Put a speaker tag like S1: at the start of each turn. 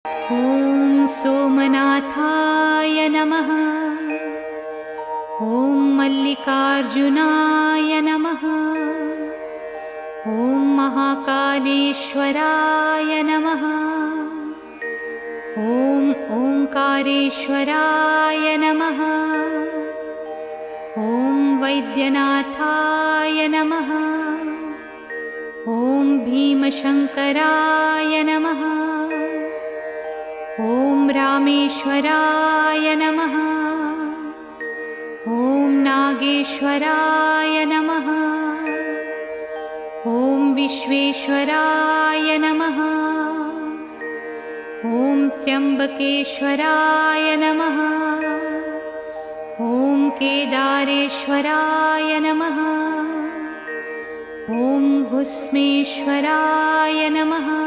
S1: ॐ सोमनाथाय नमः। ॐ मल्लिकार्जुनाय नमः। ॐ महाकालेश्वराय नमः। ॐ ओंकारेश्वराय नमः। ॐ वैद्यनाथाय नमः। ॐ भीमशंकराय नमः। ॐ रामेश्वराय नमः। ॐ नागेश्वराय नमः। ॐ विश्वेश्वराय नमः। ॐ त्र्यंबकेश्वराय नमः। ॐ केदारेश्वराय नमः। ॐ भुस्मेश्वराय नमः।